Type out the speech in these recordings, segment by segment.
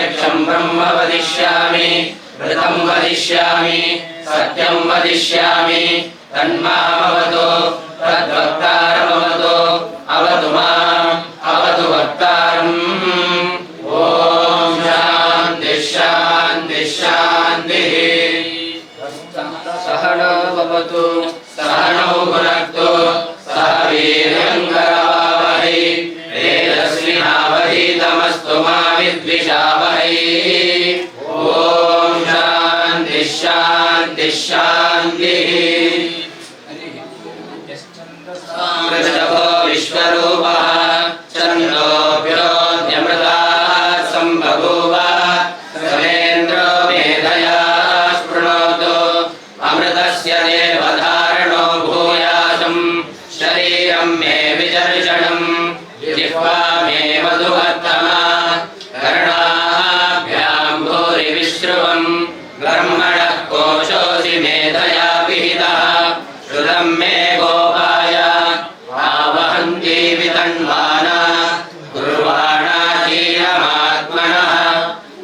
प्रत्यक्षं ब्रह्म वदिष्यामि ऋतं वदिष्यामि सत्यं वदिष्यामि तन्मामवतु तद्वक्तारमवतु अवतु माम् अवतु वक्तारम् ॐ शान्तिः शान्तिः शान्तिः सहनो भवतु सहनौ भुनक्तु सह वीर्यं करवावहै तेजस्विनावधीतमस्तु मा विद्विषावहै ॐ शान्तिः शान्तिः शान्तिः मृषभो विश्वरूपः छन्दोऽभ्योऽद्यमृताः सम्बभूव समेन्द्रो मेधया स्पृणोतु अमृतस्य देवधारणो भूयासं शरीरं मे विचर्षणं जिह्वा मे मधुवर्तमा कर्णाभ्यां भूरिविश्रुवं ब्रह्मणः कोशोऽसि मेधया विहितः श्रुतं मे गोपाय आवहन्ति वितन्वाना कुर्वाणा कीलमात्मनः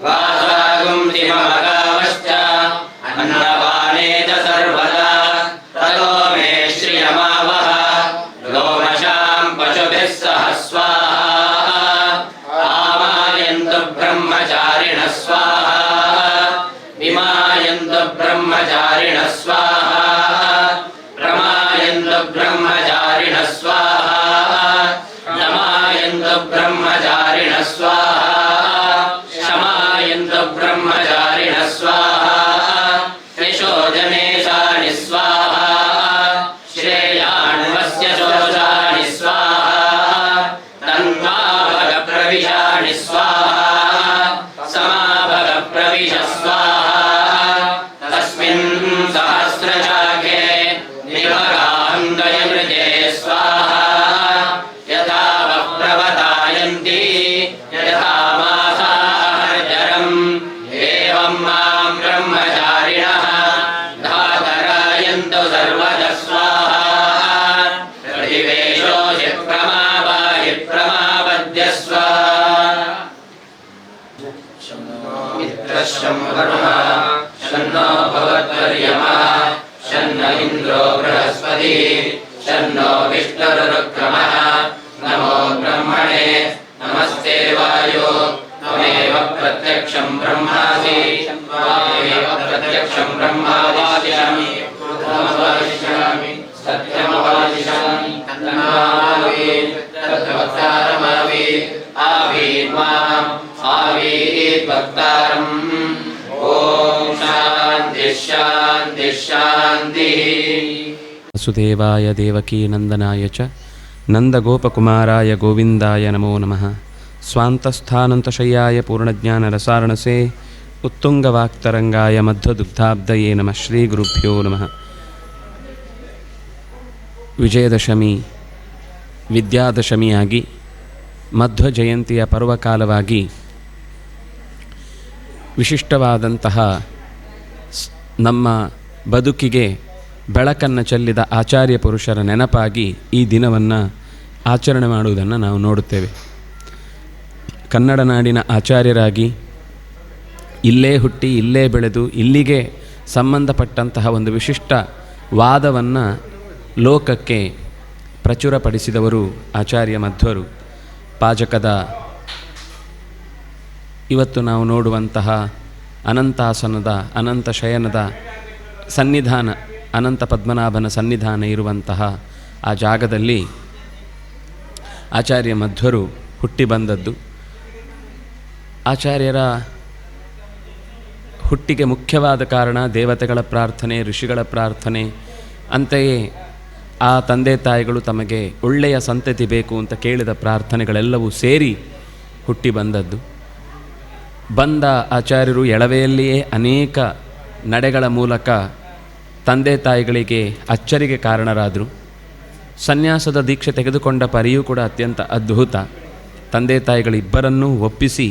वासागुंसि मम गावश्च अन्नपाने च सर्वदा ततो मे श्रियमावह लोमशां पशुभिः सह स्वाहा आमायन्तु ब्रह्मचारिणः स्वाहा विमायन्तु ब्रह्मचारिणः स्वाहा प्रमायन्तु ब्रह्मचारिणः स्वाहा नमायन्तु ब्रह्मचारिणः स्वाहा शमायन्तु ब्रह्मचारिणः स्वाहा त्रिशोजनेशानि स्वाहा श्रेयाण्वस्य शोषाणि स्वाहा तन्माभगप्रविशानि स्वाहा समाभगप्रविश स्वाहा तस्मिन् सहस्रशाखे निभगान्धयमृते स्वाहा यथा प्रवतायन्ति यथा मासाहर्जरम् एवं मां ब्रह्मचारिणः धातरायन्तु सर्वतः स्वाहा प्रतिवेशोऽसि प्रमावाहि प्रमापद्यस्व मित्रशं वरुणः शन्नो भवत्वर्यमः शन्न इन्द्रो बृहस्पतिः शन्नो विष्णुरुक्रमः नमो ब्रह्मणे नमस्ते वायो त्वमेव प्रत्यक्षं ब्रह्मासि त्वमेव प्रत्यक्षं ब्रह्मावादिशामि वदिष्यामि सत्यमवदिष्यामि तन्नावीत् तद्वक्तारमावीत् आवीर्माम् आवीत् वक्तारम् ॐ शान्तिः शान्तिः शान्तिः वसुदेवाय देवकी नंदनाय च नंदगोपकुमाराय गोविंदाय नमो नमः स्वान्तस्थानन्तशय्याय पूर्णज्ञानरसारणसे उत्तुंगवाक्तरंगाय मध्वदुग्धाब्दये नमः श्रीगुरुभ्यो नमः ವಿಜಯದಶಮಿ ವಿದ್ಯಾದಶಮಿಯಾಗಿ ಮಧ್ವ ಜಯಂತಿಯ ಪರ್ವಕಾಲವಾಗಿ ವಿಶಿಷ್ಟವಾದಂತಹ ನಮ್ಮ ಬದುಕಿಗೆ ಬೆಳಕನ್ನು ಚೆಲ್ಲಿದ ಆಚಾರ್ಯ ಪುರುಷರ ನೆನಪಾಗಿ ಈ ದಿನವನ್ನು ಆಚರಣೆ ಮಾಡುವುದನ್ನು ನಾವು ನೋಡುತ್ತೇವೆ. ಕನ್ನಡ ನಾಡಿನ ಆಚಾರ್ಯರಾಗಿ ಇಲ್ಲೇ ಹುಟ್ಟಿ ಇಲ್ಲೇ ಬೆಳೆದು ಇಲ್ಲಿಗೆ ಸಂಬಂಧಪಟ್ಟಂತಹ ಒಂದು ವಿಶಿಷ್ಟ ವಾದವನ್ನು ಲೋಕಕ್ಕೆ ಪ್ರಚುರಪಡಿಸಿದವರು ಆಚಾರ್ಯ ಮಧ್ವರು. ಪಾಜಕದ ಇವತ್ತು ನಾವು ನೋಡುವಂತಹ ಅನಂತಾಸನದ ಅನಂತ ಶಯನದ ಸನ್ನಿಧಾನ, ಅನಂತ ಪದ್ಮನಾಭನ ಸನ್ನಿಧಾನ ಇರುವಂತಹ ಆ ಜಾಗದಲ್ಲಿ ಆಚಾರ್ಯ ಮಧ್ವರು ಹುಟ್ಟಿ ಬಂದದ್ದು. ಆಚಾರ್ಯರ ಹುಟ್ಟಿಗೆ ಮುಖ್ಯವಾದ ಕಾರಣ ದೇವತೆಗಳ ಪ್ರಾರ್ಥನೆ, ಋಷಿಗಳ ಪ್ರಾರ್ಥನೆ. ಅಂತೆಯೇ ಆ ತಂದೆ ತಾಯಿಗಳು ತಮಗೆ ಒಳ್ಳೆಯ ಸಂತತಿ ಬೇಕು ಅಂತ ಕೇಳಿದ ಪ್ರಾರ್ಥನೆಗಳೆಲ್ಲವೂ ಸೇರಿ ಹುಟ್ಟಿ ಬಂದದ್ದು. ಬಂದ ಆಚಾರ್ಯರು ಎಳವೆಯಲ್ಲಿಯೇ ಅನೇಕ ನಡೆಗಳ ಮೂಲಕ ತಂದೆ ತಾಯಿಗಳಿಗೆ ಅಚ್ಚರಿಗೆ ಕಾರಣರಾದರು. ಸನ್ಯಾಸದ ದೀಕ್ಷೆ ತೆಗೆದುಕೊಂಡ ಪರಿಯೂ ಕೂಡ ಅತ್ಯಂತ ಅದ್ಭುತ. ತಂದೆ ತಾಯಿಗಳಿಬ್ಬರನ್ನೂ ಒಪ್ಪಿಸಿ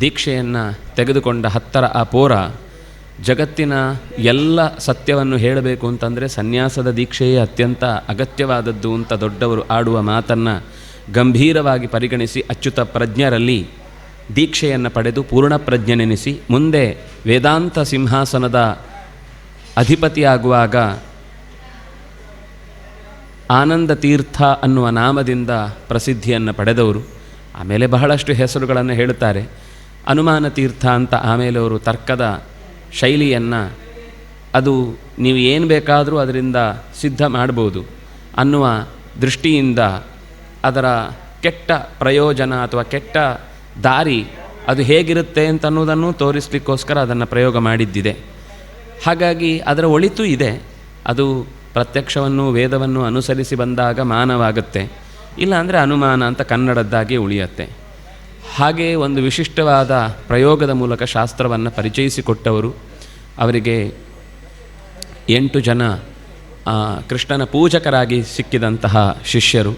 ದೀಕ್ಷೆಯನ್ನು ತೆಗೆದುಕೊಂಡ ಹತ್ತರ ಆ ಪೋರ ಜಗತ್ತಿನ ಎಲ್ಲ ಸತ್ಯವನ್ನು ಹೇಳಬೇಕು ಅಂತಂದರೆ ಸನ್ಯಾಸದ ದೀಕ್ಷೆಯೇ ಅತ್ಯಂತ ಅಗತ್ಯವಾದದ್ದು ಅಂತ ದೊಡ್ಡವರು ಆಡುವ ಮಾತನ್ನು ಗಂಭೀರವಾಗಿ ಪರಿಗಣಿಸಿ ಅಚ್ಯುತ ಪ್ರಜ್ಞರಲ್ಲಿ ದೀಕ್ಷೆಯನ್ನು ಪಡೆದು ಪೂರ್ಣಪ್ರಜ್ಞನೆನಿಸಿ ಮುಂದೆ ವೇದಾಂತ ಸಿಂಹಾಸನದ ಅಧಿಪತಿಯಾಗುವಾಗ ಆನಂದ ತೀರ್ಥ ಅನ್ನುವ ನಾಮದಿಂದ ಪ್ರಸಿದ್ಧಿಯನ್ನು ಪಡೆದವರು. ಆಮೇಲೆ ಬಹಳಷ್ಟು ಹೆಸರುಗಳನ್ನು ಹೇಳುತ್ತಾರೆ. ಅನುಮಾನ ತೀರ್ಥ ಅಂತ ಆಮೇಲೆ ಅವರು ತರ್ಕದ ಶೈಲಿಯನ್ನು ಅದು ನೀವು ಏನು ಬೇಕಾದರೂ ಅದರಿಂದ ಸಿದ್ಧ ಮಾಡ್ಬೋದು ಅನ್ನುವ ದೃಷ್ಟಿಯಿಂದ ಅದರ ಕೆಟ್ಟ ಪ್ರಯೋಜನ ಅಥವಾ ಕೆಟ್ಟ ದಾರಿ ಅದು ಹೇಗಿರುತ್ತೆ ಅಂತನ್ನುವುದನ್ನು ತೋರಿಸಲಿಕ್ಕೋಸ್ಕರ ಅದನ್ನು ಪ್ರಯೋಗ ಮಾಡಿದ್ದಿದೆ. ಹಾಗಾಗಿ ಅದರ ಒಳಿತು ಇದೆ. ಅದು ಪ್ರತ್ಯಕ್ಷವನ್ನು ವೇದವನ್ನು ಅನುಸರಿಸಿ ಬಂದಾಗ ಮಾನವಾಗುತ್ತೆ, ಇಲ್ಲ ಅಂದರೆ ಅನುಮಾನ ಅಂತ ಕನ್ನಡದ್ದಾಗಿ ಉಳಿಯುತ್ತೆ. ಹಾಗೆ ಒಂದು ವಿಶಿಷ್ಟವಾದ ಪ್ರಯೋಗದ ಮೂಲಕ ಶಾಸ್ತ್ರವನ್ನು ಪರಿಚಯಿಸಿಕೊಟ್ಟವರು. ಅವರಿಗೆ 8 ಜನ ಕೃಷ್ಣನ ಪೂಜಕರಾಗಿ ಸಿಕ್ಕಿದಂತಹ ಶಿಷ್ಯರು.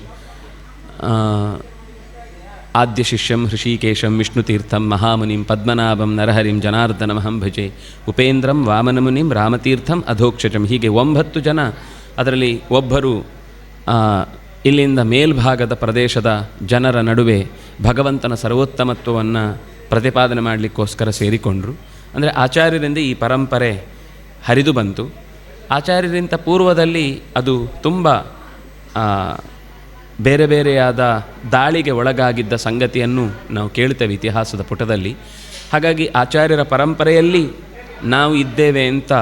ಆದ್ಯ ಶಿಷ್ಯಂ ಹೃಷಿಕೇಶಂ ವಿಷ್ಣುತೀರ್ಥಂ ಮಹಾಮುನಿಂ ಪದ್ಮನಾಭಂ ನರಹರಿಂ ಜನಾರ್ದನಮಹಂ ಭಜೆ ಉಪೇಂದ್ರಂ ವಾಮನಮುನಿಂ ರಾಮತೀರ್ಥಂ ಅಧೋಕ್ಷಜಂ. ಹೀಗೆ 9 ಜನ. ಅದರಲ್ಲಿ ಒಬ್ಬರು ಇಲ್ಲಿಂದ ಮೇಲ್ಭಾಗದ ಪ್ರದೇಶದ ಜನರ ನಡುವೆ ಭಗವಂತನ ಸರ್ವೋತ್ತಮತ್ವವನ್ನು ಪ್ರತಿಪಾದನೆ ಮಾಡಲಿಕ್ಕೋಸ್ಕರ ಸೇರಿಕೊಂಡರು. ಅಂದರೆ ಆಚಾರ್ಯರಿಂದ ಈ ಪರಂಪರೆ ಹರಿದು ಬಂತು. ಆಚಾರ್ಯರಿಂದ ಪೂರ್ವದಲ್ಲಿ ಅದು ತುಂಬ ಬೇರೆ ಬೇರೆಯಾದ ದಾಳಿಗೆ ಒಳಗಾಗಿದ್ದ ಸಂಗತಿಯನ್ನು ನಾವು ಕೇಳ್ತೇವೆ ಇತಿಹಾಸದ ಪುಟದಲ್ಲಿ. ಹಾಗಾಗಿ ಆಚಾರ್ಯರ ಪರಂಪರೆಯಲ್ಲಿ ನಾವು ಇದ್ದೇವೆ ಅಂತ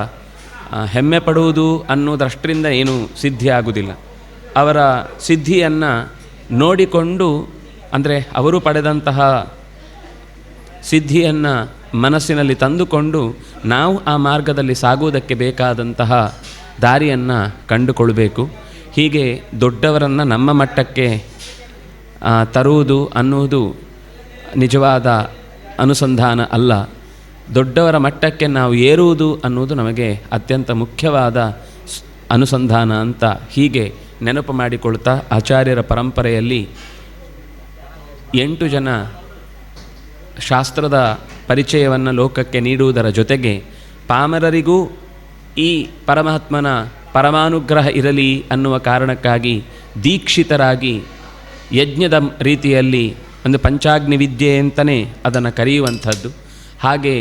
ಹೆಮ್ಮೆ ಪಡುವುದು ಅನ್ನೋದಷ್ಟರಿಂದ ಏನೂ ಸಿದ್ಧಿ ಆಗುವುದಿಲ್ಲ. ಅವರ ಸಿದ್ಧಿಯನ್ನು ನೋಡಿಕೊಂಡು, ಅಂದರೆ ಅವರು ಪಡೆದಂತಹ ಸಿದ್ಧಿಯನ್ನು ಮನಸ್ಸಿನಲ್ಲಿ ತಂದುಕೊಂಡು ನಾವು ಆ ಮಾರ್ಗದಲ್ಲಿ ಸಾಗುವುದಕ್ಕೆ ಬೇಕಾದಂತಹ ದಾರಿಯನ್ನು ಕಂಡುಕೊಳ್ಬೇಕು. ಹೀಗೆ ದೊಡ್ಡವರನ್ನು ನಮ್ಮ ಮಟ್ಟಕ್ಕೆ ತರುವುದು ಅನ್ನುವುದು ನಿಜವಾದ ಅನುಸಂಧಾನ ಅಲ್ಲ. ದೊಡ್ಡವರ ಮಟ್ಟಕ್ಕೆ ನಾವು ಏರುವುದು ಅನ್ನುವುದು ನಮಗೆ ಅತ್ಯಂತ ಮುಖ್ಯವಾದ ಅನುಸಂಧಾನ ಅಂತ ಹೀಗೆ ನೆನಪು ಮಾಡಿಕೊಳ್ತಾ ಆಚಾರ್ಯರ ಪರಂಪರೆಯಲ್ಲಿ 8 ಜನ ಶಾಸ್ತ್ರದ ಪರಿಚಯವನ್ನು ಲೋಕಕ್ಕೆ ನೀಡುವುದರ ಜೊತೆಗೆ ಪಾಮರರಿಗೂ ಈ ಪರಮಾತ್ಮನ ಪರಮಾನುಗ್ರಹ ಇರಲಿ ಅನ್ನುವ ಕಾರಣಕ್ಕಾಗಿ ದೀಕ್ಷಿತರಾಗಿ ಯಜ್ಞದ ರೀತಿಯಲ್ಲಿ ಒಂದು ಪಂಚಾಗ್ನಿ ವಿದ್ಯೆ ಅಂತಲೇ ಅದನ್ನು ಕರೆಯುವಂಥದ್ದು. ಹಾಗೆ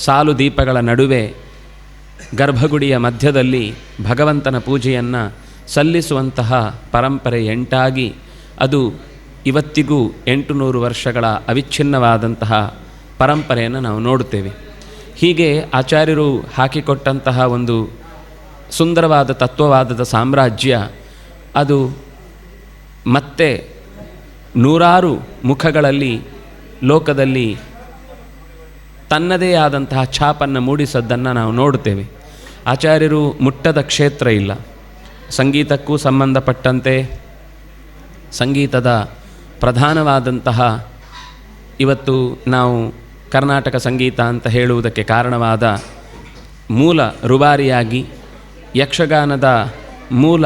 ಸಾಲು ದೀಪಗಳ ನಡುವೆ ಗರ್ಭಗುಡಿಯ ಮಧ್ಯದಲ್ಲಿ ಭಗವಂತನ ಪೂಜೆಯನ್ನು ಸಲ್ಲಿಸುವಂತಹ ಪರಂಪರೆ 8 ಅದು ಇವತ್ತಿಗೂ 800 ವರ್ಷಗಳ ಅವಿಚ್ಛಿನ್ನವಾದಂತಹ ಪರಂಪರೆಯನ್ನು ನಾವು ನೋಡುತ್ತೇವೆ. ಹೀಗೆ ಆಚಾರ್ಯರು ಹಾಕಿಕೊಟ್ಟಂತಹ ಒಂದು ಸುಂದರವಾದ ತತ್ವವಾದದ ಸಾಮ್ರಾಜ್ಯ ಅದು ಮತ್ತೆ 100 ಮುಖಗಳಲ್ಲಿ ಲೋಕದಲ್ಲಿ ತನ್ನದೇ ಆದಂತಹ ಛಾಪನ್ನು ಮೂಡಿಸದ್ದನ್ನು ನಾವು ನೋಡುತ್ತೇವೆ. ಆಚಾರ್ಯರು ಮುಟ್ಟದ ಕ್ಷೇತ್ರ ಇಲ್ಲ. ಸಂಗೀತಕ್ಕೂ ಸಂಬಂಧಪಟ್ಟಂತೆ ಸಂಗೀತದ ಪ್ರಧಾನವಾದಂತಹ ಇವತ್ತು ನಾವು ಕರ್ನಾಟಕ ಸಂಗೀತ ಅಂತ ಹೇಳುವುದಕ್ಕೆ ಕಾರಣವಾದ ಮೂಲ ರುಬಾರಿಯಾಗಿ, ಯಕ್ಷಗಾನದ ಮೂಲ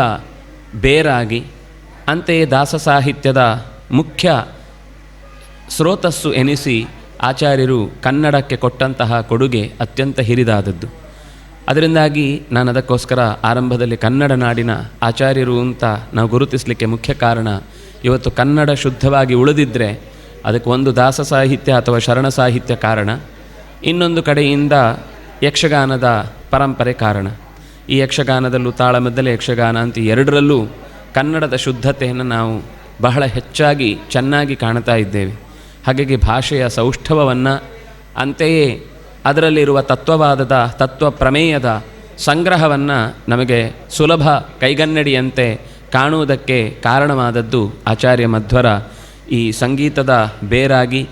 ಬೇರಾಗಿ, ಅಂತೆಯೇ ದಾಸ ಸಾಹಿತ್ಯದ ಮುಖ್ಯ ಸ್ರೋತಸ್ಸು ಎನಿಸಿ ಆಚಾರ್ಯರು ಕನ್ನಡಕ್ಕೆ ಕೊಟ್ಟಂತಹ ಕೊಡುಗೆ ಅತ್ಯಂತ ಹಿರಿದಾದದ್ದು. ಅದರಿಂದಾಗಿ ನಾನು ಅದಕ್ಕೋಸ್ಕರ ಆರಂಭದಲ್ಲಿ ಕನ್ನಡ ನಾಡಿನ ಆಚಾರ್ಯರು ಅಂತ ನಾವು ಗುರುತಿಸಲಿಕ್ಕೆ ಮುಖ್ಯ ಕಾರಣ, ಇವತ್ತು ಕನ್ನಡ ಶುದ್ಧವಾಗಿ ಉಳಿದಿದ್ದರೆ ಅದಕ್ಕೆ ಒಂದು ದಾಸ ಸಾಹಿತ್ಯ ಅಥವಾ ಶರಣ ಸಾಹಿತ್ಯ ಕಾರಣ, ಇನ್ನೊಂದು ಕಡೆಯಿಂದ ಯಕ್ಷಗಾನದ ಪರಂಪರೆ ಕಾರಣ. ಈ ಯಕ್ಷಗಾನದಲ್ಲೂ ತಾಳಮದ್ದಲೆ ಯಕ್ಷಗಾನ ಅಂತ ಎರಡರಲ್ಲೂ ಕನ್ನಡದ ಶುದ್ಧತೆಯನ್ನು ನಾವು ಬಹಳ ಹೆಚ್ಚಾಗಿ ಚೆನ್ನಾಗಿ ಕಾಣ್ತಾ ಇದ್ದೇವೆ. ಹಾಗಾಗಿ ಭಾಷೆಯ ಸೌಷ್ಠವವನ್ನು, ಅಂತೆಯೇ ಅದರಲ್ಲಿರುವ ತತ್ವವಾದದ ತತ್ವ ಪ್ರಮೇಯದ ಸಂಗ್ರಹವನ್ನು ನಮಗೆ ಸುಲಭ ಕೈಗನ್ನಡಿಯಂತೆ ಕಾಣುವುದಕ್ಕೆ ಕಾರಣವಾದದ್ದು ಆಚಾರ್ಯ ಮಧ್ವರ ಈ ಸಂಗೀತದ ಬೇರಾಗಿ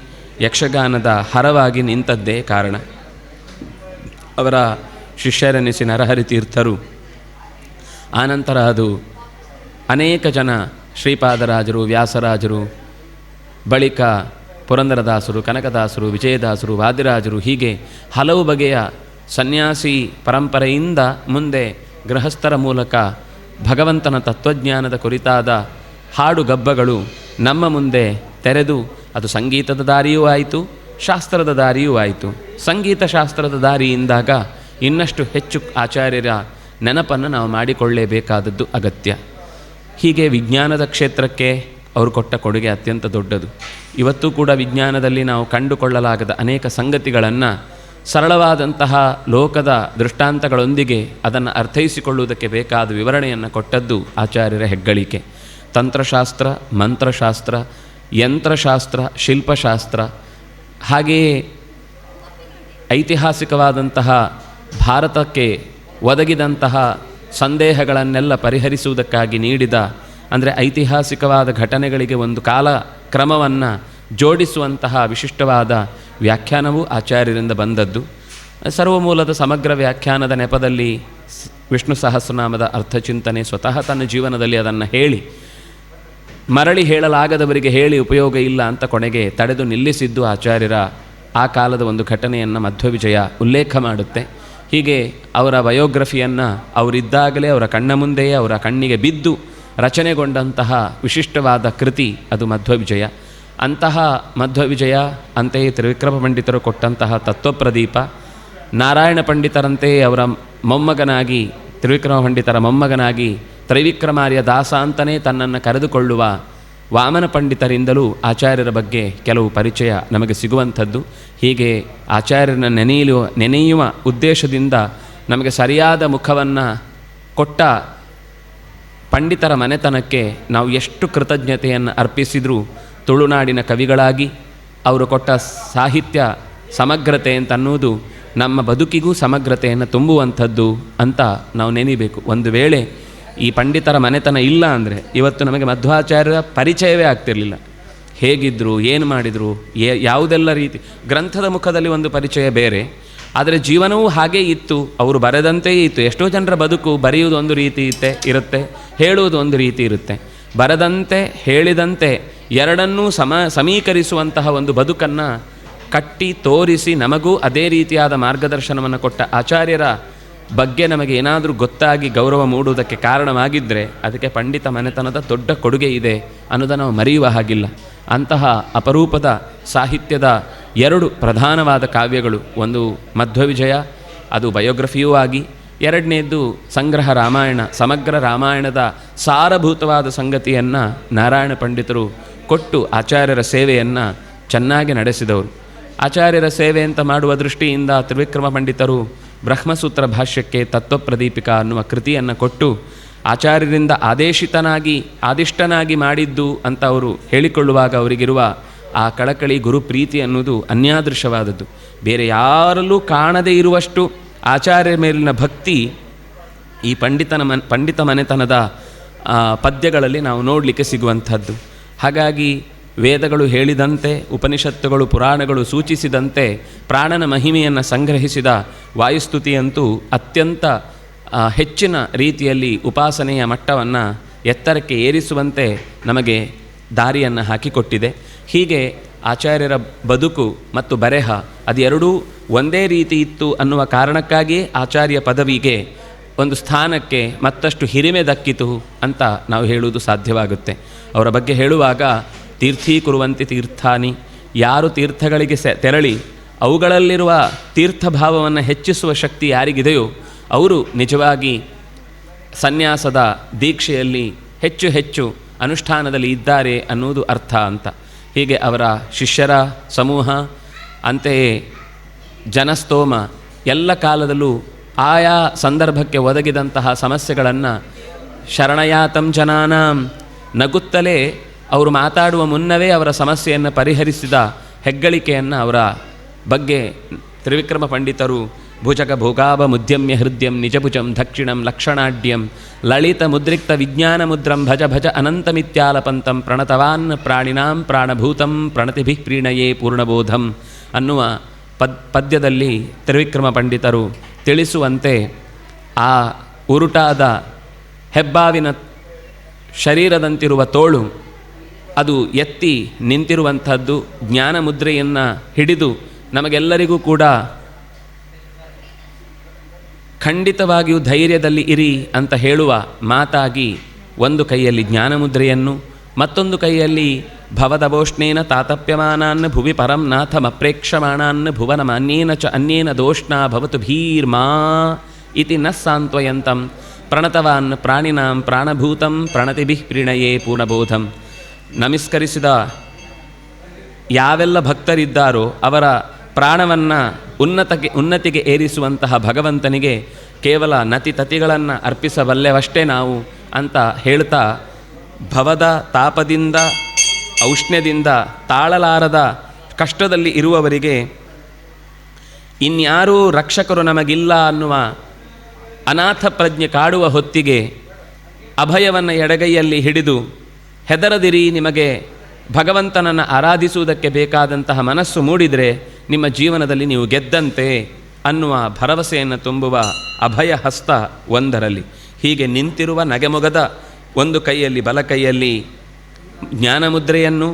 ಯಕ್ಷಗಾನದ ಹರವಾಗಿ ನಿಂತದ್ದೇ ಕಾರಣ. ಅವರ ಶಿಷ್ಯರೆನಿಸಿ ನರಹರಿ ತೀರ್ಥರು, ಆನಂತರ ಅದು ಅನೇಕ ಜನ ಶ್ರೀಪಾದರಾಜರು, ವ್ಯಾಸರಾಜರು, ಬಳಿಕ ಪುರಂದರದಾಸರು, ಕನಕದಾಸರು, ವಿಜಯದಾಸರು, ವಾದಿರಾಜರು, ಹೀಗೆ ಹಲವು ಬಗೆಯ ಸನ್ಯಾಸಿ ಪರಂಪರೆಯಿಂದ ಮುಂದೆ ಗೃಹಸ್ಥರ ಮೂಲಕ ಭಗವಂತನ ತತ್ವಜ್ಞಾನದ ಕುರಿತಾದ ಹಾಡುಗಬ್ಬಗಳು ನಮ್ಮ ಮುಂದೆ ತೆರೆದು ಅದು ಸಂಗೀತದ ದಾರಿಯೂ ಆಯಿತು, ಶಾಸ್ತ್ರದ ದಾರಿಯೂ ಆಯಿತು. ಸಂಗೀತ ಶಾಸ್ತ್ರದ ದಾರಿಯಿಂದಾಗ ಇನ್ನಷ್ಟು ಹೆಚ್ಚು ಆಚಾರ್ಯರ ನೆನಪನ್ನು ನಾವು ಮಾಡಿಕೊಳ್ಳಲೇಬೇಕಾದದ್ದು ಅಗತ್ಯ. ಹೀಗೆ ವಿಜ್ಞಾನದ ಕ್ಷೇತ್ರಕ್ಕೆ ಅವರು ಕೊಟ್ಟ ಕೊಡುಗೆ ಅತ್ಯಂತ ದೊಡ್ಡದು. ಇವತ್ತೂ ಕೂಡ ವಿಜ್ಞಾನದಲ್ಲಿ ನಾವು ಕಂಡುಕೊಳ್ಳಲಾಗದ ಅನೇಕ ಸಂಗತಿಗಳನ್ನು ಸರಳವಾದಂತಹ ಲೋಕದ ದೃಷ್ಟಾಂತಗಳೊಂದಿಗೆ ಅದನ್ನು ಅರ್ಥೈಸಿಕೊಳ್ಳುವುದಕ್ಕೆ ಬೇಕಾದ ವಿವರಣೆಯನ್ನು ಕೊಟ್ಟದ್ದು ಆಚಾರ್ಯರ ಹೆಗ್ಗಳಿಕೆ. ತಂತ್ರಶಾಸ್ತ್ರ, ಮಂತ್ರಶಾಸ್ತ್ರ, ಯಂತ್ರಶಾಸ್ತ್ರ, ಶಿಲ್ಪಶಾಸ್ತ್ರ, ಹಾಗೆಯೇ ಐತಿಹಾಸಿಕವಾದಂತಹ ಭಾರತಕ್ಕೆ ಒದಗಿದಂತಹ ಸಂದೇಹಗಳನ್ನೆಲ್ಲ ಪರಿಹರಿಸುವುದಕ್ಕಾಗಿ ನೀಡಿದ, ಅಂದರೆ ಐತಿಹಾಸಿಕವಾದ ಘಟನೆಗಳಿಗೆ ಒಂದು ಕಾಲ ಕ್ರಮವನ್ನು ಜೋಡಿಸುವಂತಹ ವಿಶಿಷ್ಟವಾದ ವ್ಯಾಖ್ಯಾನವೂ ಆಚಾರ್ಯರಿಂದ ಬಂದದ್ದು. ಸರ್ವಮೂಲದ ಸಮಗ್ರ ವ್ಯಾಖ್ಯಾನದ ನೆಪದಲ್ಲಿ ವಿಷ್ಣು ಸಹಸ್ರನಾಮದ ಅರ್ಥಚಿಂತನೆ ಸ್ವತಃ ತನ್ನ ಜೀವನದಲ್ಲಿ ಅದನ್ನು ಹೇಳಿ, ಮರಳಿ ಹೇಳಲಾಗದವರಿಗೆ ಹೇಳಿ ಉಪಯೋಗ ಇಲ್ಲ ಅಂತ ಕೊನೆಗೆ ತಡೆದು ನಿಲ್ಲಿಸಿದ್ದು ಆಚಾರ್ಯರ ಆ ಕಾಲದ ಒಂದು ಘಟನೆಯನ್ನು ಮಧ್ವವಿಜಯ ಉಲ್ಲೇಖ ಮಾಡುತ್ತೆ. ಹೀಗೆ ಅವರ ಬಯೋಗ್ರಫಿಯನ್ನು ಅವರಿದ್ದಾಗಲೇ ಅವರ ಕಣ್ಣ ಮುಂದೆಯೇ ಅವರ ಕಣ್ಣಿಗೆ ಬಿದ್ದು ರಚನೆಗೊಂಡಂತಹ ವಿಶಿಷ್ಟವಾದ ಕೃತಿ ಅದು ಮಧ್ವವಿಜಯ. ಅಂತಹ ಮಧ್ವವಿಜಯ, ಅಂತೆಯೇ ತ್ರಿವಿಕ್ರಮ ಪಂಡಿತರು ಕೊಟ್ಟಂತಹ ತತ್ವಪ್ರದೀಪ, ನಾರಾಯಣ ಪಂಡಿತರಂತೆಯೇ ಅವರ ಮೊಮ್ಮಗನಾಗಿ, ತ್ರಿವಿಕ್ರಮ ಪಂಡಿತರ ಮೊಮ್ಮಗನಾಗಿ ತ್ರೈವಿಕ್ರಮಾರ್ಯ ದಾಸ ಅಂತಲೇ ತನ್ನನ್ನು ಕರೆದುಕೊಳ್ಳುವ ವಾಮನ ಪಂಡಿತರಿಂದಲೂ ಆಚಾರ್ಯರ ಬಗ್ಗೆ ಕೆಲವು ಪರಿಚಯ ನಮಗೆ ಸಿಗುವಂಥದ್ದು. ಹೀಗೆ ಆಚಾರ್ಯರನ್ನ ನೆನೆಯುವ ಉದ್ದೇಶದಿಂದ ನಮಗೆ ಸರಿಯಾದ ಮುಖವನ್ನು ಕೊಟ್ಟ ಪಂಡಿತರ ಮನೆತನಕ್ಕೆ ನಾವು ಎಷ್ಟು ಕೃತಜ್ಞತೆಯನ್ನು ಅರ್ಪಿಸಿದರೂ ತುಳುನಾಡಿನ ಕವಿಗಳಾಗಿ ಅವರು ಕೊಟ್ಟ ಸಾಹಿತ್ಯ ಸಮಗ್ರತೆ ಅಂತನ್ನುವುದು ನಮ್ಮ ಬದುಕಿಗೂ ಸಮಗ್ರತೆಯನ್ನು ತುಂಬುವಂಥದ್ದು ಅಂತ ನಾವು ನೆನೀಬೇಕು. ಒಂದು ವೇಳೆ ಈ ಪಂಡಿತರ ಮನೆತನ ಇಲ್ಲ ಅಂದರೆ ಇವತ್ತು ನಮಗೆ ಮಧ್ವಾಚಾರ್ಯರ ಪರಿಚಯವೇ ಆಗ್ತಿರಲಿಲ್ಲ. ಹೇಗಿದ್ದರು, ಏನು ಮಾಡಿದರು, ಯಾವುದೆಲ್ಲ ರೀತಿ, ಗ್ರಂಥದ ಮುಖದಲ್ಲಿ ಒಂದು ಪರಿಚಯ ಬೇರೆ, ಆದರೆ ಜೀವನವೂ ಹಾಗೇ ಇತ್ತು, ಅವರು ಬರೆದಂತೆಯೇ ಇತ್ತು. ಎಷ್ಟೋ ಜನರ ಬದುಕು ಬರೆಯುವುದು ಒಂದು ರೀತಿ ಇರುತ್ತೆ, ಹೇಳುವುದು ಒಂದು ರೀತಿ ಇರುತ್ತೆ. ಬರೆದಂತೆ ಹೇಳಿದಂತೆ ಎರಡನ್ನೂ ಸಮೀಕರಿಸುವಂತಹ ಒಂದು ಬದುಕನ್ನು ಕಟ್ಟಿ ತೋರಿಸಿ ನಮಗೂ ಅದೇ ರೀತಿಯಾದ ಮಾರ್ಗದರ್ಶನವನ್ನು ಕೊಟ್ಟ ಆಚಾರ್ಯರ ಬಗ್ಗೆ ನಮಗೆ ಏನಾದರೂ ಗೊತ್ತಾಗಿ ಗೌರವ ಮೂಡುವುದಕ್ಕೆ ಕಾರಣವಾಗಿದ್ದರೆ ಅದಕ್ಕೆ ಪಂಡಿತ ಮನೆತನದ ದೊಡ್ಡ ಕೊಡುಗೆ ಇದೆ ಅನ್ನೋದನ್ನು ನಾವು ಮರೆಯುವ ಹಾಗಿಲ್ಲ. ಅಂತಹ ಅಪರೂಪದ ಸಾಹಿತ್ಯದ ಎರಡು ಪ್ರಧಾನವಾದ ಕಾವ್ಯಗಳು, ಒಂದು ಮಧ್ವವಿಜಯ, ಅದು ಬಯೋಗ್ರಫಿಯೂ ಆಗಿ, ಎರಡನೇದ್ದು ಸಂಗ್ರಹ ರಾಮಾಯಣ, ಸಮಗ್ರ ರಾಮಾಯಣದ ಸಾರಭೂತವಾದ ಸಂಗತಿಯನ್ನು ನಾರಾಯಣ ಪಂಡಿತರು ಕೊಟ್ಟು ಆಚಾರ್ಯರ ಸೇವೆಯನ್ನು ಚೆನ್ನಾಗಿ ನಡೆಸಿದವರು. ಆಚಾರ್ಯರ ಸೇವೆ ಅಂತ ಮಾಡುವ ದೃಷ್ಟಿಯಿಂದ ತ್ರಿವಿಕ್ರಮ ಪಂಡಿತರು ಬ್ರಹ್ಮಸೂತ್ರ ಭಾಷ್ಯಕ್ಕೆ ತತ್ವಪ್ರದೀಪಿಕಾ ಅನ್ನುವ ಕೃತಿಯನ್ನು ಕೊಟ್ಟು ಆಚಾರ್ಯರಿಂದ ಆದಿಷ್ಟನಾಗಿ ಮಾಡಿದ್ದು ಅಂತ ಅವರು ಹೇಳಿಕೊಳ್ಳುವಾಗ ಅವರಿಗಿರುವ ಆ ಕಳಕಳಿ ಗುರುಪ್ರೀತಿ ಅನ್ನೋದು ಅನ್ಯಾದೃಶವಾದದ್ದು. ಬೇರೆ ಯಾರಲ್ಲೂ ಕಾಣದೇ ಇರುವಷ್ಟು ಆಚಾರ್ಯರ ಮೇಲಿನ ಭಕ್ತಿ ಈ ಪಂಡಿತ ಮನೆತನದ ಪದ್ಯಗಳಲ್ಲಿ ನಾವು ನೋಡಲಿಕ್ಕೆ ಸಿಗುವಂಥದ್ದು. ಹಾಗಾಗಿ ವೇದಗಳು ಹೇಳಿದಂತೆ, ಉಪನಿಷತ್ತುಗಳು ಪುರಾಣಗಳು ಸೂಚಿಸಿದಂತೆ ಪ್ರಾಣನ ಮಹಿಮೆಯನ್ನು ಸಂಗ್ರಹಿಸಿದ ವಾಯುಸ್ತುತಿಯಂತೂ ಅತ್ಯಂತ ಹೆಚ್ಚಿನ ರೀತಿಯಲ್ಲಿ ಉಪಾಸನೆಯ ಮಟ್ಟವನ್ನು ಎತ್ತರಕ್ಕೆ ಏರಿಸುವಂತೆ ನಮಗೆ ದಾರಿಯನ್ನು ಹಾಕಿಕೊಟ್ಟಿದೆ. ಹೀಗೆ ಆಚಾರ್ಯರ ಬದುಕು ಮತ್ತು ಬರೆಹ ಅದೆರಡೂ ಒಂದೇ ರೀತಿ ಇತ್ತು ಅನ್ನುವ ಕಾರಣಕ್ಕಾಗಿಯೇ ಆಚಾರ್ಯ ಪದವಿಗೆ ಒಂದು ಸ್ಥಾನಕ್ಕೆ ಮತ್ತಷ್ಟು ಹಿರಿಮೆ ದಕ್ಕಿತು ಅಂತ ನಾವು ಹೇಳುವುದು ಸಾಧ್ಯವಾಗುತ್ತೆ. ಅವರ ಬಗ್ಗೆ ಹೇಳುವಾಗ ತೀರ್ಥೀಕುರುವಂತೆ ತೀರ್ಥಾನಿ, ಯಾರು ತೀರ್ಥಗಳಿಗೆ ತೆರಳಿ ಅವುಗಳಲ್ಲಿರುವ ತೀರ್ಥಭಾವವನ್ನು ಹೆಚ್ಚಿಸುವ ಶಕ್ತಿ ಯಾರಿಗಿದೆಯೋ ಅವರು ನಿಜವಾಗಿ ಸನ್ಯಾಸದ ದೀಕ್ಷೆಯಲ್ಲಿ ಹೆಚ್ಚು ಹೆಚ್ಚು ಅನುಷ್ಠಾನದಲ್ಲಿ ಇದ್ದಾರೆ ಅನ್ನುವುದು ಅರ್ಥ ಅಂತ. ಹೀಗೆ ಅವರ ಶಿಷ್ಯರ ಸಮೂಹ, ಅಂತೆಯೇ ಜನಸ್ತೋಮ ಎಲ್ಲ ಕಾಲದಲ್ಲೂ ಆಯಾ ಸಂದರ್ಭಕ್ಕೆ ಒದಗಿದಂತಹ ಸಮಸ್ಯೆಗಳನ್ನು ಶರಣಯಾತಂ ಜನಾನಾಂ ನಗುತ್ತಲೇ ಅವರು ಮಾತಾಡುವ ಮುನ್ನವೇ ಅವರ ಸಮಸ್ಯೆಯನ್ನು ಪರಿಹರಿಸಿದ ಹೆಗ್ಗಳಿಕೆಯನ್ನು ಅವರ ಬಗ್ಗೆ ತ್ರಿವಿಕ್ರಮ ಪಂಡಿತರು ಭುಜಗ ಭೋಗಾಭ ಮುದ್ಯಮ್ಯ ಹೃದಯಂ ನಿಜಭುಜಂ ದಕ್ಷಿಣಂ ಲಕ್ಷಣಾಢ್ಯಂ ಲಲಿತ ಮುದ್ರಿಕ್ತ ವಿಜ್ಞಾನ ಮುದ್ರಂ ಭಜ ಭಜ ಅನಂತಮಿತ್ಯಾಲಪಂತಂ ಪ್ರಣತವಾನ್ ಪ್ರಾಣಿನಾಂ ಪ್ರಾಣಭೂತಂ ಪ್ರಣತಿಭಿ ಪ್ರೀಣಯೇ ಪೂರ್ಣಬೋಧಂ ಅನ್ನುವ ಪದ್ಯದಲ್ಲಿ ತ್ರಿವಿಕ್ರಮ ಪಂಡಿತರು ತಿಳಿಸುವಂತೆ ಆ ಉರುಟಾದ ಹೆಬ್ಬಾವಿನ ಶರೀರದಂತಿರುವ ತೋಳು ಅದು ಎತ್ತಿ ನಿಂತಿರುವಂಥದ್ದು, ಜ್ಞಾನ ಮುದ್ರೆಯನ್ನು ಹಿಡಿದು ನಮಗೆಲ್ಲರಿಗೂ ಕೂಡ ಖಂಡಿತವಾಗಿಯೂ ಧೈರ್ಯದಲ್ಲಿ ಇರಿ ಅಂತ ಹೇಳುವ ಮಾತಾಗಿ ಒಂದು ಕೈಯಲ್ಲಿ ಜ್ಞಾನಮುದ್ರೆಯನ್ನು, ಮತ್ತೊಂದು ಕೈಯಲ್ಲಿ ಭವದಭೋಷ್ಣೇನ ತಾತಪ್ಯಮಾನಾನ್ ಭುವಿ ಪರಂ ನಾಥಮಪ್ರೇಕ್ಷಮಾಣಾನ್ ಭುವನಮಾನ್ಯೇನ ಚ ಅನ್ಯೇನ ದೋಷ್ಣಾ ಭವತು ಭೀರ್ಮಾ ಇತಿ ನ ಸಾಂತ್ವಯಂತಂ ಪ್ರಣತವಾನ್ ಪ್ರಾಣಿನಾಂ ಪ್ರಾಣಭೂತಂ ಪ್ರಣತಿಭಿಃ ಪ್ರೀಣಯೇ ಪೂರ್ಣಬೋಧಂ. ನಮಸ್ಕರಿಸಿದ ಯಾವೆಲ್ಲ ಭಕ್ತರಿದ್ದಾರೋ ಅವರ ಪ್ರಾಣವನ್ನು ಉನ್ನತಿಗೆ ಏರಿಸುವಂತಹ ಭಗವಂತನಿಗೆ ಕೇವಲ ನತಿತತಿಗಳನ್ನು ಅರ್ಪಿಸಬಲ್ಲೆವಷ್ಟೇ ನಾವು ಅಂತ ಹೇಳ್ತಾ, ಭವದ ತಾಪದಿಂದ ಔಷ್ಣ್ಯದಿಂದ ತಾಳಲಾರದ ಕಷ್ಟದಲ್ಲಿ ಇರುವವರಿಗೆ ಇನ್ಯಾರೂ ರಕ್ಷಕರು ನಮಗಿಲ್ಲ ಅನ್ನುವ ಅನಾಥ ಪ್ರಜ್ಞೆ ಕಾಡುವ ಹೊತ್ತಿಗೆ ಅಭಯವನ್ನು ಎಡಗೈಯಲ್ಲಿ ಹಿಡಿದು, ಹೆದರದಿರಿ, ನಿಮಗೆ ಭಗವಂತನನ್ನು ಆರಾಧಿಸುವುದಕ್ಕೆ ಬೇಕಾದಂತಹ ಮನಸ್ಸು ಮೂಡಿದರೆ ನಿಮ್ಮ ಜೀವನದಲ್ಲಿ ನೀವು ಗೆದ್ದಂತೆ ಅನ್ನುವ ಭರವಸೆಯನ್ನು ತುಂಬುವ ಅಭಯ ಹಸ್ತ ಒಂದರಲ್ಲಿ. ಹೀಗೆ ನಿಂತಿರುವ ನಗೆಮೊಗದ ಒಂದು ಕೈಯಲ್ಲಿ ಬಲ ಕೈಯಲ್ಲಿ ಜ್ಞಾನ ಮುದ್ರೆಯನ್ನು,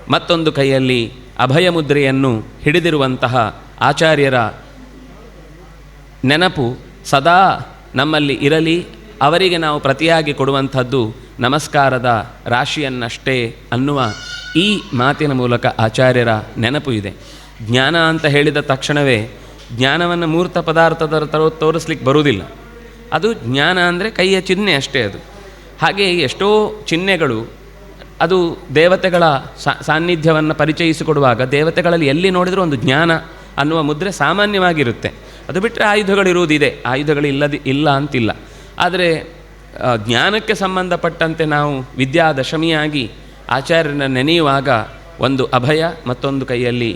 ಮತ್ತೊಂದು ಕೈಯಲ್ಲಿ ಅಭಯ ಮುದ್ರೆಯನ್ನು ಹಿಡಿದಿರುವಂತಹ ಆಚಾರ್ಯರ ನೆನಪು ಸದಾ ನಮ್ಮಲ್ಲಿ ಇರಲಿ. ಅವರಿಗೆ ನಾವು ಪ್ರತಿಯಾಗಿ ಕೊಡುವಂಥದ್ದು ನಮಸ್ಕಾರದ ರಾಶಿಯನ್ನಷ್ಟೇ ಅನ್ನುವ ಈ ಮಾತಿನ ಮೂಲಕ ಆಚಾರ್ಯರ ನೆನಪು ಇದೆ. ಜ್ಞಾನ ಅಂತ ಹೇಳಿದ ತಕ್ಷಣವೇ ಜ್ಞಾನವನ್ನು ಮೂರ್ತ ಪದಾರ್ಥದ ತೋರಿಸ್ಲಿಕ್ಕೆ ಬರುವುದಿಲ್ಲ. ಅದು ಜ್ಞಾನ ಅಂದರೆ ಕೈಯ ಚಿಹ್ನೆ ಅಷ್ಟೇ. ಅದು ಹಾಗೆ ಎಷ್ಟೋ ಚಿಹ್ನೆಗಳು ಅದು ದೇವತೆಗಳ ಸಾನ್ನಿಧ್ಯವನ್ನು ಪರಿಚಯಿಸಿಕೊಡುವಾಗ ದೇವತೆಗಳಲ್ಲಿ ಎಲ್ಲಿ ನೋಡಿದರೂ ಒಂದು ಜ್ಞಾನ ಅನ್ನುವ ಮುದ್ರೆ ಸಾಮಾನ್ಯವಾಗಿರುತ್ತೆ. ಅದು ಬಿಟ್ಟರೆ ಆಯುಧಗಳಿರುವುದಿದೆ, ಇಲ್ಲ ಅಂತಿಲ್ಲ. ಆದರೆ ಜ್ಞಾನಕ್ಕೆ ಸಂಬಂಧಪಟ್ಟಂತೆ ನಾವು ವಿದ್ಯಾದಶಮಿಯಾಗಿ ಆಚಾರ್ಯನ ನೆನೆಯುವಾಗ ಒಂದು ಅಭಯ, ಮತ್ತೊಂದು ಕೈಯಲ್ಲಿ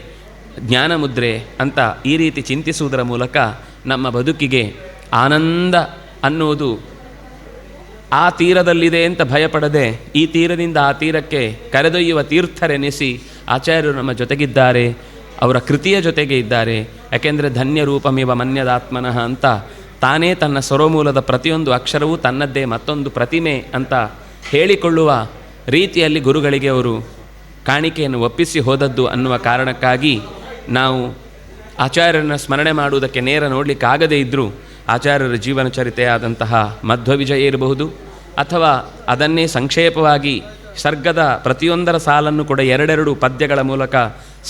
ಜ್ಞಾನ ಮುದ್ರೆ ಅಂತ ಈ ರೀತಿ ಚಿಂತಿಸುವುದರ ಮೂಲಕ ನಮ್ಮ ಬದುಕಿಗೆ ಆನಂದ ಅನ್ನುವುದು ಆ ತೀರದಲ್ಲಿದೆ ಅಂತ ಭಯಪಡದೆ ಈ ತೀರದಿಂದ ಆ ತೀರಕ್ಕೆ ಕರೆದೊಯ್ಯುವ ತೀರ್ಥರೆನಿಸಿ ಆಚಾರ್ಯರು ನಮ್ಮ ಜೊತೆಗಿದ್ದಾರೆ, ಅವರ ಕೃತಿಯ ಜೊತೆಗೆ ಇದ್ದಾರೆ. ಯಾಕೆಂದರೆ ಧನ್ಯರೂಪಮಿವ ಮನ್ಯದಾತ್ಮನಃ ಅಂತ ತಾನೇ ತನ್ನ ಸ್ವರಮೂಲದ ಪ್ರತಿಯೊಂದು ಅಕ್ಷರವೂ ತನ್ನದ್ದೇ ಮತ್ತೊಂದು ಪ್ರತಿಮೆ ಅಂತ ಹೇಳಿಕೊಳ್ಳುವ ರೀತಿಯಲ್ಲಿ ಗುರುಗಳಿಗೆ ಅವರು ಕಾಣಿಕೆಯನ್ನು ಒಪ್ಪಿಸಿ ಹೋದದ್ದು ಅನ್ನುವ ಕಾರಣಕ್ಕಾಗಿ ನಾವು ಆಚಾರ್ಯರನ್ನು ಸ್ಮರಣೆ ಮಾಡುವುದಕ್ಕೆ ನೇರ ನೋಡಲಿಕ್ಕಾಗದೇ ಇದ್ದರೂ ಆಚಾರ್ಯರ ಜೀವನ ಚರಿತೆಯಾದಂತಹ ಮಧ್ವವಿಜಯ ಇರಬಹುದು, ಅಥವಾ ಅದನ್ನೇ ಸಂಕ್ಷೇಪವಾಗಿ ಸರ್ಗದ ಪ್ರತಿಯೊಂದರ ಸಾಲನ್ನು ಕೂಡ ಎರಡೆರಡು ಪದ್ಯಗಳ ಮೂಲಕ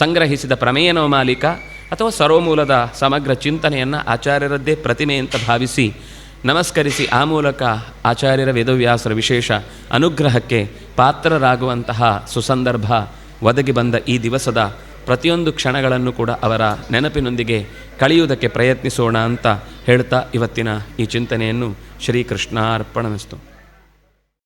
ಸಂಗ್ರಹಿಸಿದ ಪ್ರಮೇಯ ನವಮಾಲಿಕ, ಅಥವಾ ಸರ್ವಮೂಲದ ಸಮಗ್ರ ಚಿಂತನೆಯನ್ನು ಆಚಾರ್ಯರದ್ದೇ ಪ್ರತಿಮೆ ಅಂತ ಭಾವಿಸಿ ನಮಸ್ಕರಿಸಿ ಆ ಮೂಲಕ ಆಚಾರ್ಯರ ವೇದವ್ಯಾಸರ ವಿಶೇಷ ಅನುಗ್ರಹಕ್ಕೆ ಪಾತ್ರರಾಗುವಂತಹ ಸುಸಂದರ್ಭ ಒದಗಿ ಬಂದ ಈ ದಿವಸದ ಪ್ರತಿಯೊಂದು ಕ್ಷಣಗಳನ್ನು ಕೂಡ ಅವರ ನೆನಪಿನೊಂದಿಗೆ ಕಳೆಯುವುದಕ್ಕೆ ಪ್ರಯತ್ನಿಸೋಣ ಅಂತ ಹೇಳ್ತಾ ಇವತ್ತಿನ ಈ ಚಿಂತನೆಯನ್ನು ಶ್ರೀಕೃಷ್ಣಾರ್ಪಣಮಸ್ತು.